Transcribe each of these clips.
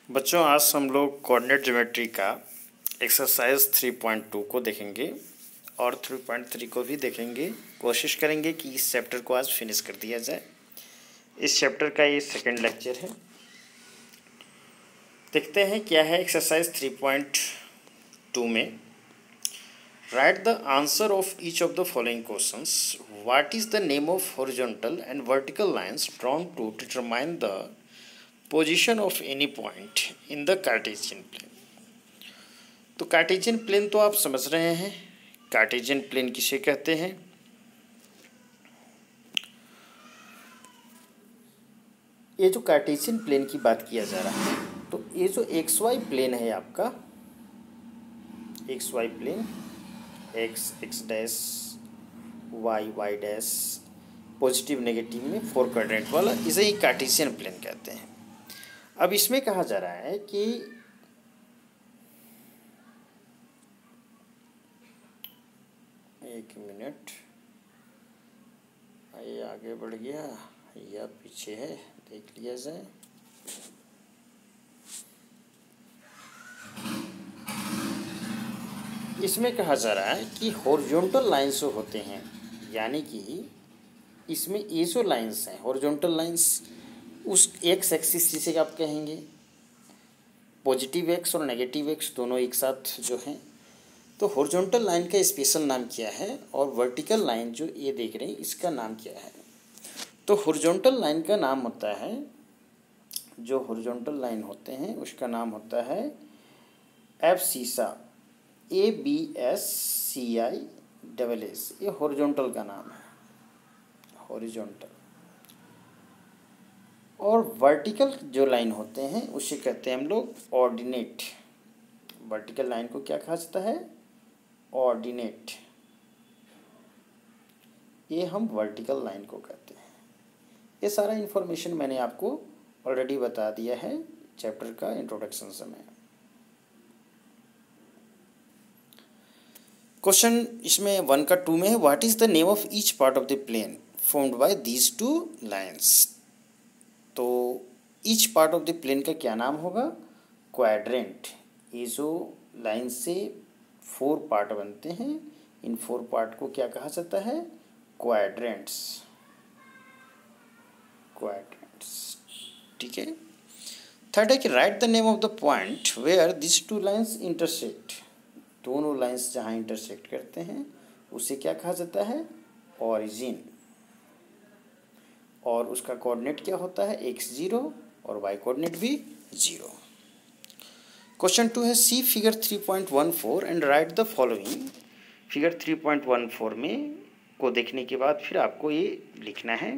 बच्चों, आज हम लोग कोऑर्डिनेट ज्योमेट्री का एक्सरसाइज 3.2 को देखेंगे और 3.3 को भी देखेंगे। कोशिश करेंगे कि इस चैप्टर को आज फिनिश कर दिया जाए। इस चैप्टर का ये सेकंड लेक्चर है। देखते हैं क्या है एक्सरसाइज 3.2 में। Write the answer of each of the following questions. What is the name of horizontal and vertical lines drawn to determine the position of any point in the Cartesian plane. तो Cartesian plane तो आप समझ रहे हैं। Cartesian plane किसे कहते हैं? ये जो कार्टेशियन प्लेन की बात किया जा रहा है, तो ये जो एक्स वाई प्लेन है आपका, X Y plane, X X dash, Y Y dash, positive negative में 4 क्वाड्रेंट वाला, इसे ही कार्टेशियन प्लेन कहते हैं। अब इसमें कहा जा रहा है कि एक मिनट, ये आगे बढ़ गया या पीछे है, देख लिया जाए। इसमें कहा जा रहा है कि हॉरिजॉन्टल लाइंस जो होते हैं, यानी कि इसमें ये जो लाइंस हैं हॉरिजॉन्टल लाइंस, उस एक्स एक्सिस जिसे आप कहेंगे, पॉजिटिव एक्स और नेगेटिव एक्स दोनों एक साथ जो हैं, तो हॉरिजॉन्टल लाइन का स्पेशल नाम क्या है और वर्टिकल लाइन जो ये देख रहे हैं इसका नाम क्या है? तो हॉरिजॉन्टल लाइन का नाम होता है, जो हॉरिजॉन्टल लाइन होते हैं उसका नाम होता है एब्सिसा, ABSCISS, ये हॉरिजॉन्टल का नाम है, हॉरिजॉन्टल। और वर्टिकल जो लाइन होते हैं उसे कहते हैं हम लोग ऑर्डिनेट। वर्टिकल लाइन को क्या कहा जाता है? ऑर्डिनेट। ये हम वर्टिकल लाइन को कहते हैं। ये सारा इन्फॉर्मेशन मैंने आपको ऑलरेडी बता दिया है चैप्टर का इंट्रोडक्शन समय। क्वेश्चन इसमें 1 का 2 में है, what is the name of each part of the plane formed by these 2 lines. तो each part of the plane का क्या नाम होगा? क्वाड्रेंट। ये जो लाइन से 4 पार्ट बनते हैं, इन 4 पार्ट को क्या कहा जाता है? क्वाड्रेंट्स। क्वाड्रेंट्स, ठीक है। थर्ड है कि write the name of the point where this 2 lines intersect. दोनों लाइन्स जहाँ इंटरसेक्ट करते हैं उसे क्या कहा जाता है? ओरिजिन। और उसका कोऑर्डिनेट क्या होता है? x0 और y कोऑर्डिनेट भी 0। क्वेश्चन 2 है, see figure 3.14 and write the following. Figure 3.14 में को देखने के बाद फिर आपको ये लिखना है।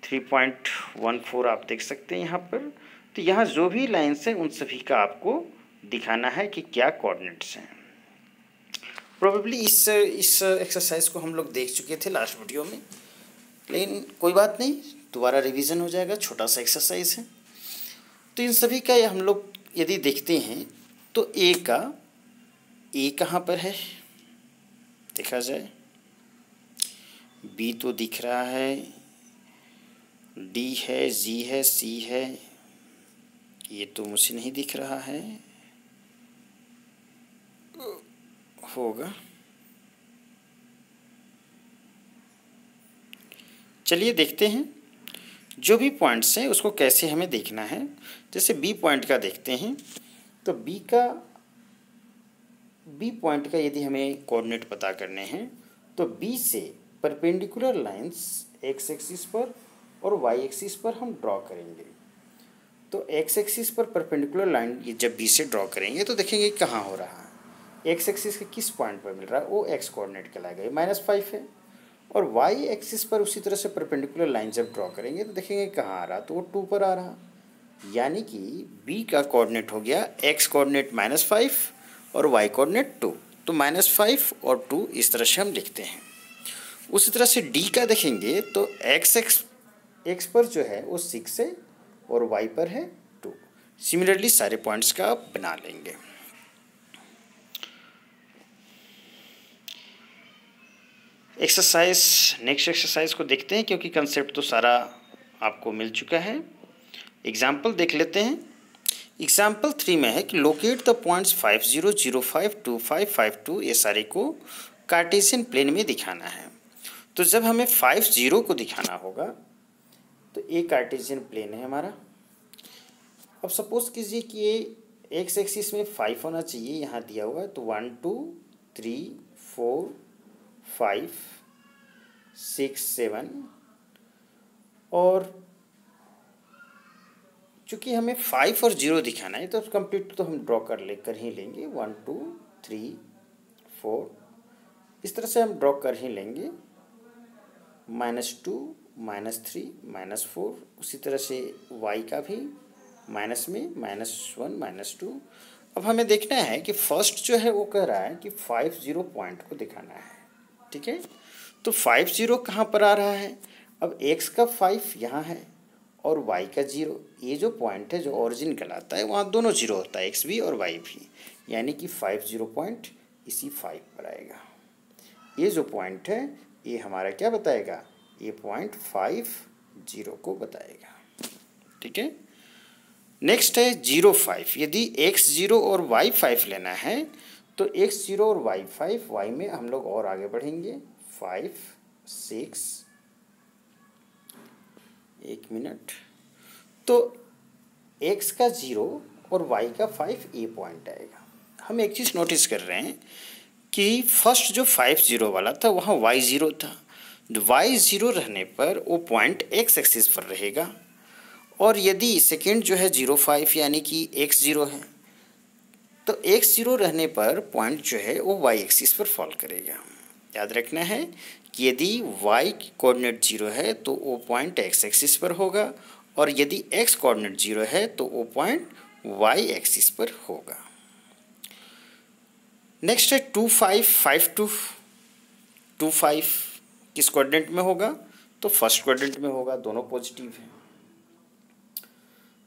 3.14 आप देख सकते हैं यहाँ पर। तो यहाँ जो भी लाइन्स हैं उन सभी का आपको दिखाना है कि क्या कोऑर्डिनेट्स हैं। प्रोबेबली इस एक्सरसाइज को हम लोग देख चुके थे लास्ट वीडियो में, लेकिन कोई बात नहीं, दोबारा रिवीजन हो जाएगा। छोटा सा एक्सरसाइज है। तो इन सभी का हम लोग यदि देखते हैं तो ए कहाँ पर है देखा जाए। बी तो दिख रहा है, डी है, जी है, सी है, ये तो मुझे नहीं दिख रहा है, होगा। चलिए देखते हैं जो भी पॉइंट्स हैं उसको कैसे हमें देखना है। जैसे बी पॉइंट का देखते हैं, तो बी पॉइंट का यदि हमें कोऑर्डिनेट पता करने हैं तो बी से परपेंडिकुलर लाइंस एक्स एक्सिस पर और वाई एक्सिस पर हम ड्रॉ करेंगे। तो एक्स एक्सिस पर परपेंडिकुलर लाइन ये जब बी से ड्रॉ करेंगे तो देखेंगे कहाँ हो रहा है। एक्स एक्सिस के किस पॉइंट पर मिल रहा है, वो एक्स कोऑर्डिनेट कहलाएगा, ये -5 है। और वाई एक्सिस पर उसी तरह से परपेंडिकुलर लाइन जब ड्रॉ करेंगे तो देखेंगे कहाँ आ रहा, तो वो 2 पर आ रहा। यानी कि बी का कोऑर्डिनेट हो गया एक्स कोऑर्डिनेट -5 और वाई कोऑर्डिनेट 2। तो -5 और 2 इस तरह से हम लिखते हैं। उसी तरह से डी का देखेंगे तो एक्स पर जो है वो 6 है और वाई पर है 2। सिमिलरली सारे पॉइंट्स का आप बना लेंगे। नेक्स्ट एक्सरसाइज को देखते हैं, क्योंकि कंसेप्ट तो सारा आपको मिल चुका है। एग्जाम्पल देख लेते हैं। एग्जाम्पल 3 में है कि लोकेट द पॉइंट्स 5 0 0 5 2 5 5 2, ये सारे को कार्टेशियन प्लेन में दिखाना है। तो जब हमें 5 0 को दिखाना होगा तो ये कार्टेशियन प्लेन है हमारा। अब सपोज कीजिए कि ये एक्स एक्सिस में 5 होना चाहिए, यहाँ दिया हुआ है, तो 1 2 3 4 5 6 7, और चूँकि हमें 5 और 0 दिखाना है तो कंप्लीट तो हम ड्रॉ कर ही लेंगे। 1 2 3 4, इस तरह से हम ड्रॉ कर ही लेंगे। -2 -3 -4, उसी तरह से y का भी माइनस में -1 -2। अब हमें देखना है कि फर्स्ट जो है वो कह रहा है कि 5 0 पॉइंट को दिखाना है, ठीक है। तो 5 0 कहाँ पर आ रहा है? अब x का 5 यहाँ है और y का 0, ये जो पॉइंट है जो ओरिजिन कहलाता है वहाँ दोनों 0 होता है, x भी और y भी, यानी कि 5 0 पॉइंट इसी 5 पर आएगा। ये जो पॉइंट है ये हमारा क्या बताएगा? ये पॉइंट 5 0 को बताएगा, ठीक है। नेक्स्ट है 0 5। यदि x 0 और y 5 लेना है तो x 0 और y 5, y में हम लोग और आगे बढ़ेंगे। 5 6, एक मिनट, तो x का 0 और y का 5 ये पॉइंट आएगा। हम एक चीज़ नोटिस कर रहे हैं कि फर्स्ट जो 5 0 वाला था वहाँ y 0 था। y 0 रहने पर वो पॉइंट x एक्सिस पर रहेगा, और यदि सेकेंड जो है 0 5 यानी कि x 0 है तो x 0 रहने पर पॉइंट जो है वो y एक्सिस पर फॉल करेगा। याद रखना है कि यदि y कोऑर्डिनेट 0 है तो वो पॉइंट x एक्सिस पर होगा, और यदि x कोऑर्डिनेट 0 है तो वो पॉइंट y एक्सिस पर होगा। नेक्स्ट है 2 5 5 2। 2 5 किस कोऑर्डिनेट में होगा? तो फर्स्ट कोऑर्डिनेट में होगा, दोनों पॉजिटिव है।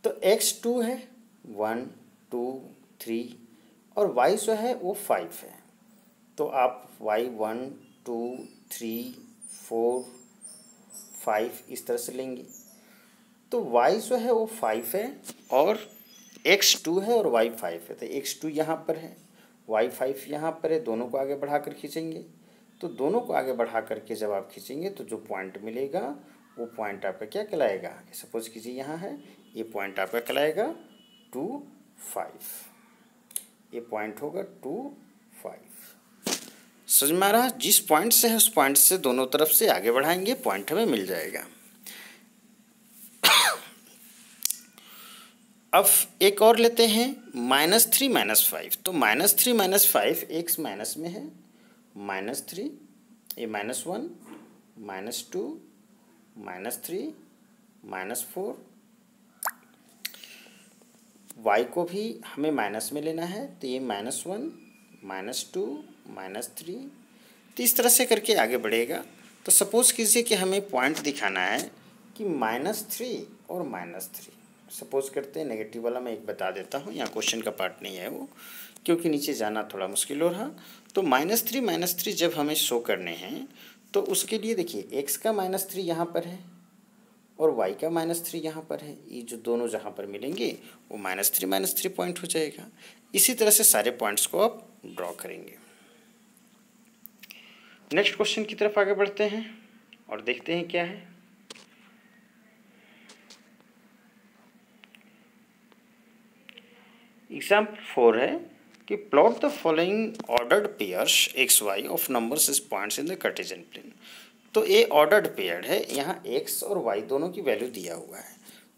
तो x 2 है, 1 2 3, और y जो है वो 5 है, तो आप y 1 2 3 4 5 इस तरह से लेंगे। तो y जो है वो 5 है और x 2 है और y 5 है, तो x 2 यहाँ पर है, y 5 यहाँ पर है, दोनों को आगे बढ़ा कर खींचेंगे। तो दोनों को आगे बढ़ा करके जब आप खींचेंगे तो जो पॉइंट मिलेगा वो पॉइंट आपका क्या कहलाएगा? सपोज कीजिए यहाँ है, ये पॉइंट आपका कहलाएगा 2 5, ये पॉइंट होगा 2 5। समझ में आ रहा? जिस पॉइंट से है उस पॉइंट से दोनों तरफ से आगे बढ़ाएंगे, पॉइंट हमें मिल जाएगा। अब एक और लेते हैं -3 -5। तो -3 -5 x माइनस में है, -3, ये -1 -2 -3 -4। y को भी हमें माइनस में लेना है, तो ये -1 -2 -3, तो इस तरह से करके आगे बढ़ेगा। तो सपोज कीजिए कि हमें पॉइंट दिखाना है कि -3 और -3। सपोज करते हैं नेगेटिव वाला मैं एक बता देता हूँ, यहाँ क्वेश्चन का पार्ट नहीं है वो, क्योंकि नीचे जाना थोड़ा मुश्किल हो रहा। तो -3 -3 जब हमें शो करने हैं तो उसके लिए देखिए x का -3 यहाँ पर है और y का -3 यहाँ पर है, ये जो दोनों जहाँ पर मिलेंगे वो -3 -3 पॉइंट हो जाएगा। इसी तरह से सारे पॉइंट्स को आप ड्रॉ करेंगे। नेक्स्ट क्वेश्चन की तरफ आगे बढ़ते हैं और देखते हैं क्या है। एग्जाम्पल 4 है कि plot the following ordered pairs X Y of numbers is points in the Cartesian plane. तो ये ऑर्डर्ड पेयर है, यहाँ x और y दोनों की वैल्यू दिया हुआ है।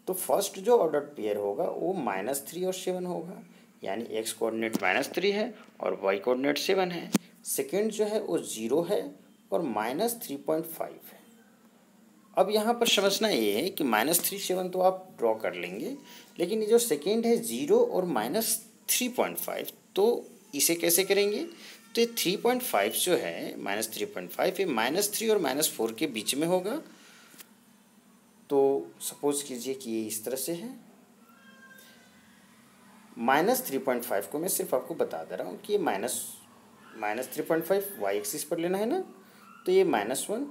तो फर्स्ट जो ऑर्डर्ड पेयर होगा वो -3 और 7 होगा, यानी x कोऑर्डिनेट -3 है और y कोऑर्डिनेट 7 है। सेकेंड जो है वो 0 है और -3.5 है। अब यहाँ पर समझना ये है कि -3 7 तो आप ड्रॉ कर लेंगे, लेकिन ये जो सेकेंड है 0 और -3.5, तो इसे कैसे करेंगे? तो ये 3.5 जो है -3.5 ये -3 और -4 के बीच में होगा। तो सपोज कीजिए कि ये इस तरह से है। -3.5 को मैं सिर्फ आपको बता दे रहा हूँ कि ये -3.5 वाई एक्सिस पर लेना है ना, तो ये -1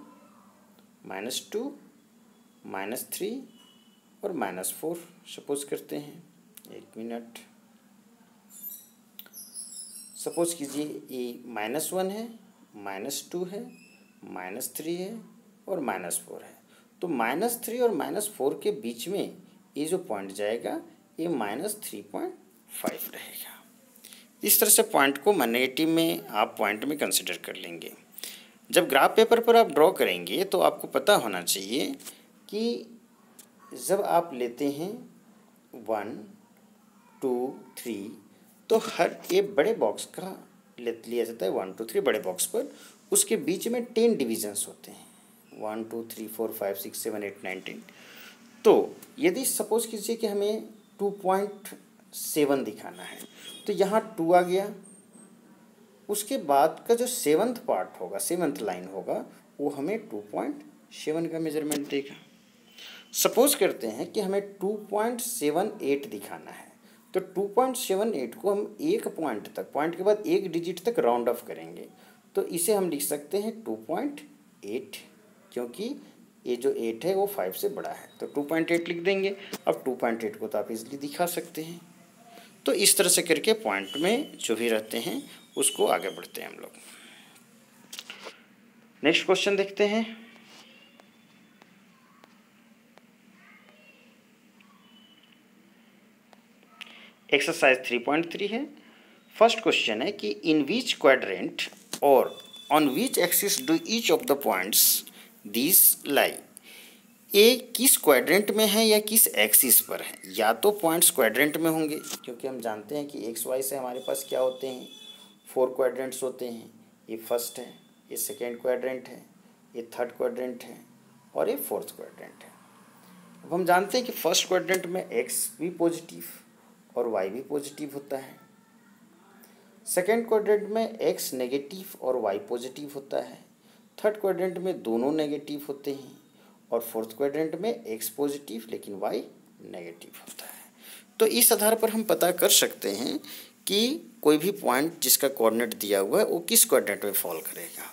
-2 -3 और -4 सपोज करते हैं, एक मिनट। सपोज कीजिए ये -1 है, -2 है, -3 है और -4 है। तो -3 और -4 के बीच में ये जो पॉइंट जाएगा ये -3.5 रहेगा। इस तरह से पॉइंट को नेगेटिव में आप पॉइंट में कंसिडर कर लेंगे। जब ग्राफ पेपर पर आप ड्रॉ करेंगे तो आपको पता होना चाहिए कि जब आप लेते हैं 1, 2, 3 तो हर एक बड़े बॉक्स का लिया जाता है 1, 2, 3 बड़े बॉक्स पर, उसके बीच में 10 डिविजन्स होते हैं 1, 2, 3, 4, 5, 6, 7, 8, 9, 10। तो यदि सपोज कीजिए कि हमें 2.7 दिखाना है तो यहाँ 2 आ गया, उसके बाद का जो 7th पार्ट होगा, 7th लाइन होगा, वो हमें 2.7 का मेजरमेंट देगा। सपोज करते हैं कि हमें 2.78 दिखाना है तो 2.78 को हम एक पॉइंट तक, पॉइंट के बाद एक डिजिट तक राउंड ऑफ करेंगे तो इसे हम लिख सकते हैं 2.8, क्योंकि ये जो 8 है वो 5 से बड़ा है तो 2.8 लिख देंगे। अब 2.8 को तो आप इजीली दिखा सकते हैं। तो इस तरह से करके पॉइंट में जो भी रहते हैं उसको आगे बढ़ते हैं हम लोग। नेक्स्ट क्वेश्चन देखते हैं। एक्सरसाइज 3.3 है। फर्स्ट क्वेश्चन है कि इन विच क्वाड्रेंट और on which axis do each of the points this lie. A किस क्वाड्रेंट में है या किस एक्सिस पर है। या तो पॉइंट्स क्वाड्रेंट में होंगे, क्योंकि हम जानते हैं कि एक्स वाई से हमारे पास क्या होते हैं, 4 क्वाड्रेंट्स होते हैं। ये फर्स्ट है, ये सेकेंड क्वाड्रेंट है, ये थर्ड क्वाड्रेंट है और ये फोर्थ क्वाड्रेंट है। अब हम जानते हैं कि फर्स्ट क्वाड्रेंट में एक्स भी पॉजिटिव और वाई भी पॉजिटिव होता है। सेकेंड क्वाड्रेंट में एक्स नेगेटिव और वाई पॉजिटिव होता है। थर्ड क्वाड्रेंट में दोनों नेगेटिव होते हैं और फोर्थ क्वाड्रेंट में एक्स पॉजिटिव लेकिन वाई नेगेटिव होता है। तो इस आधार पर हम पता कर सकते हैं कि कोई भी पॉइंट जिसका कोऑर्डिनेट दिया हुआ है वो किस क्वाड्रेंट में फॉल करेगा।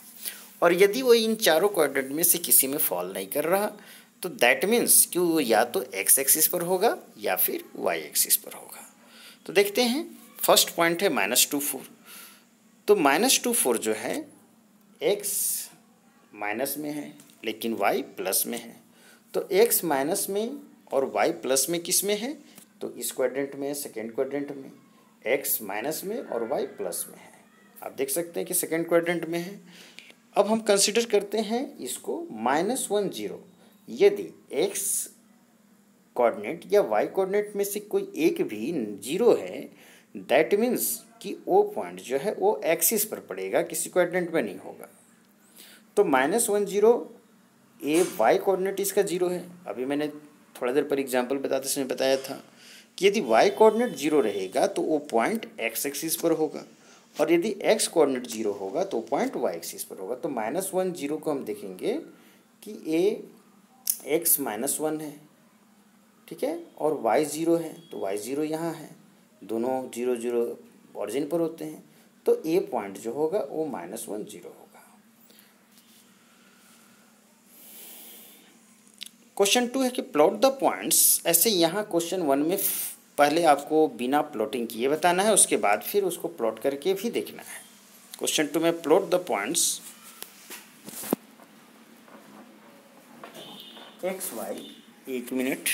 और यदि वो इन चारों क्वाड्रेंट में से किसी में फॉल नहीं कर रहा तो दैट मीन्स कि वो या तो एक्स एक्सिस पर होगा या फिर वाई एक्सिस पर होगा। तो देखते हैं, फर्स्ट पॉइंट है -2, 4। तो -2, 4 जो है एक्स माइनस में है लेकिन वाई प्लस में है। तो एक्स माइनस में और वाई प्लस में किस में है, तो इस क्वाड्रेंट में है, सेकेंड क्वाड्रेंट में। एक्स माइनस में और वाई प्लस में है, आप देख सकते हैं कि सेकेंड क्वाड्रेंट में है। अब हम कंसिडर करते हैं इसको -1, 0। यदि एक्स कोऑर्डिनेट या वाई कोऑर्डिनेट में से कोई एक भी 0 है दैट मीन्स कि वो पॉइंट जो है वो एक्सिस पर पड़ेगा, किसी कोऑर्डिनेट में नहीं होगा। तो -1, 0 ये वाई कोऑर्डिनेट इसका 0 है। अभी मैंने थोड़ा देर पर एग्जांपल बताते समय बताया था कि यदि वाई कोऑर्डिनेट 0 रहेगा तो वो पॉइंट एक्स एक्सिस पर होगा और यदि एक्स कोऑर्डिनेट 0 होगा तो पॉइंट वाई एक्सिस पर होगा। तो -1, 0 को हम देखेंगे कि ये एक्स -1 है, ठीक है, और वाई 0 है तो वाई 0 यहाँ है, दोनों 0, 0 ऑरिजिन पर होते हैं। तो ए पॉइंट जो होगा वो -1, 0 होगा। क्वेश्चन 2 है कि प्लॉट द पॉइंट्स। ऐसे यहाँ क्वेश्चन 1 में पहले आपको बिना प्लॉटिंग किए बताना है, उसके बाद फिर उसको प्लॉट करके भी देखना है। क्वेश्चन 2 में plot the points X Y, एक मिनट।